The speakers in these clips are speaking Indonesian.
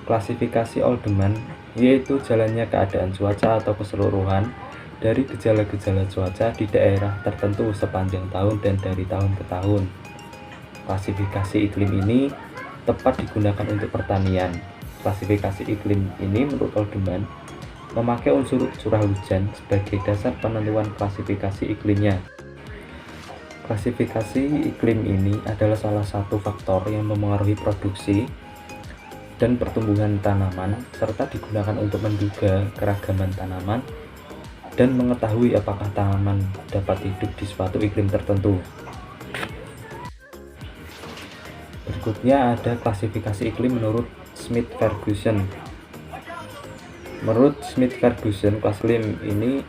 Klasifikasi Oldeman yaitu jalannya keadaan cuaca atau keseluruhan dari gejala-gejala cuaca di daerah tertentu sepanjang tahun dan dari tahun ke tahun. Klasifikasi iklim ini tepat digunakan untuk pertanian. Klasifikasi iklim ini menurut Oldeman memakai unsur curah hujan sebagai dasar penentuan klasifikasi iklimnya. Klasifikasi iklim ini adalah salah satu faktor yang memengaruhi produksi dan pertumbuhan tanaman, serta digunakan untuk menduga keragaman tanaman dan mengetahui apakah tanaman dapat hidup di suatu iklim tertentu. Berikutnya ada klasifikasi iklim menurut Smith-Ferguson. Menurut Smith-Ferguson, kelas iklim ini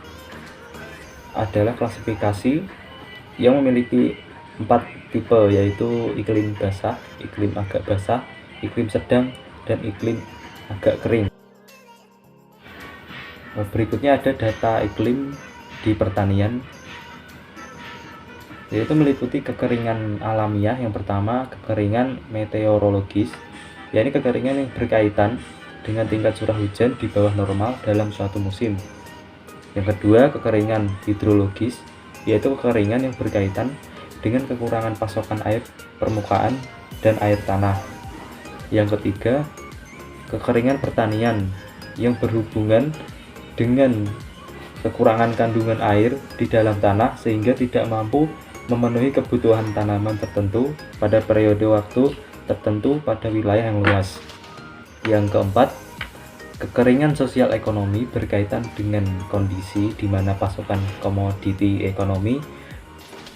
adalah klasifikasi yang memiliki 4 tipe, yaitu iklim basah, iklim agak basah, iklim sedang, dan iklim agak kering. Berikutnya ada data iklim di pertanian, yaitu meliputi kekeringan alamiah. Yang pertama, kekeringan meteorologis, yakni kekeringan yang berkaitan dengan tingkat curah hujan di bawah normal dalam suatu musim. Yang kedua, kekeringan hidrologis, yaitu kekeringan yang berkaitan dengan kekurangan pasokan air permukaan dan air tanah. Yang ketiga, kekeringan pertanian yang berhubungan dengan kekurangan kandungan air di dalam tanah sehingga tidak mampu memenuhi kebutuhan tanaman tertentu pada periode waktu tertentu pada wilayah yang luas. Yang keempat, kekeringan sosial ekonomi berkaitan dengan kondisi di mana pasokan komoditi ekonomi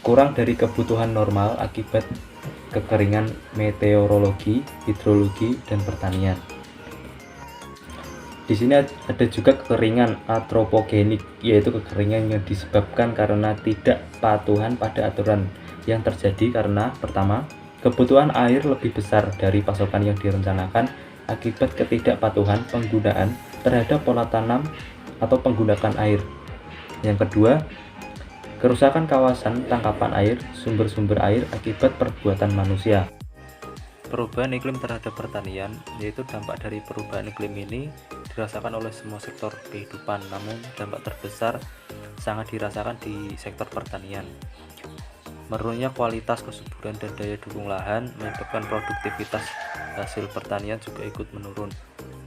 kurang dari kebutuhan normal akibat kekeringan meteorologi, hidrologi, dan pertanian. Di sini ada juga kekeringan antropogenik, yaitu kekeringan yang disebabkan karena tidak patuhan pada aturan yang terjadi karena pertama, kebutuhan air lebih besar dari pasokan yang direncanakan akibat ketidakpatuhan penggunaan terhadap pola tanam atau penggunaan air. Yang kedua, kerusakan kawasan tangkapan air, sumber-sumber air akibat perbuatan manusia. Perubahan iklim terhadap pertanian, yaitu dampak dari perubahan iklim ini dirasakan oleh semua sektor kehidupan, namun dampak terbesar sangat dirasakan di sektor pertanian. Menurunnya kualitas, kesuburan, dan daya dukung lahan menyebabkan produktivitas hasil pertanian juga ikut menurun.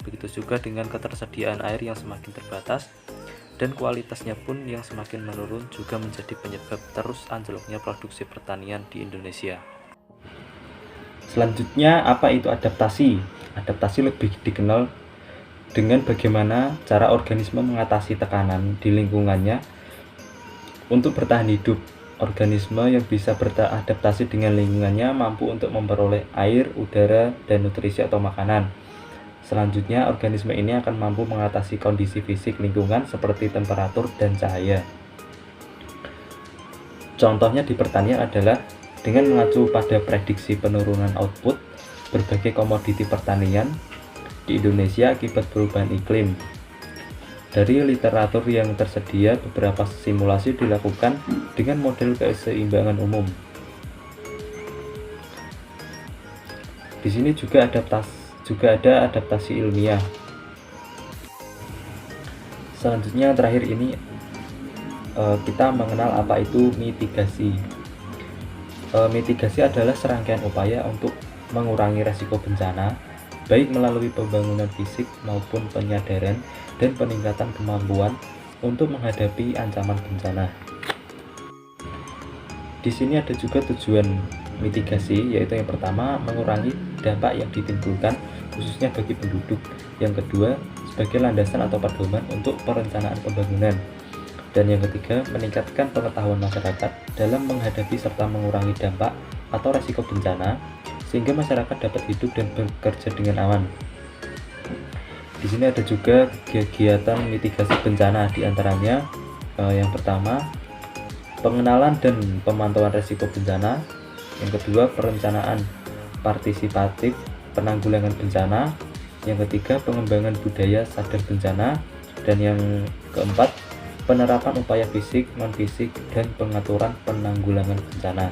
Begitu juga dengan ketersediaan air yang semakin terbatas dan kualitasnya pun yang semakin menurun juga menjadi penyebab terus anjloknya produksi pertanian di Indonesia. Selanjutnya, apa itu adaptasi? Adaptasi lebih dikenal dengan bagaimana cara organisme mengatasi tekanan di lingkungannya untuk bertahan hidup. Organisme yang bisa beradaptasi dengan lingkungannya mampu untuk memperoleh air, udara, dan nutrisi atau makanan. Selanjutnya, organisme ini akan mampu mengatasi kondisi fisik lingkungan seperti temperatur dan cahaya. Contohnya di pertanian adalah dengan mengacu pada prediksi penurunan output berbagai komoditi pertanian di Indonesia akibat perubahan iklim. Dari literatur yang tersedia, beberapa simulasi dilakukan dengan model keseimbangan umum. Di sini juga ada adaptasi ilmiah. Selanjutnya, terakhir ini kita mengenal apa itu mitigasi. Mitigasi adalah serangkaian upaya untuk mengurangi resiko bencana, baik melalui pembangunan fisik maupun penyadaran dan peningkatan kemampuan untuk menghadapi ancaman bencana. Di sini ada juga tujuan mitigasi, yaitu yang pertama, mengurangi dampak yang ditimbulkan khususnya bagi penduduk. Yang kedua, sebagai landasan atau pedoman untuk perencanaan pembangunan. Dan yang ketiga, meningkatkan pengetahuan masyarakat dalam menghadapi serta mengurangi dampak atau resiko bencana sehingga masyarakat dapat hidup dan bekerja dengan aman. Di sini ada juga kegiatan mitigasi bencana, diantaranya yang pertama, pengenalan dan pemantauan risiko bencana. Yang kedua, perencanaan partisipatif penanggulangan bencana. Yang ketiga, pengembangan budaya sadar bencana. Dan yang keempat, penerapan upaya fisik, non-fisik, dan pengaturan penanggulangan bencana.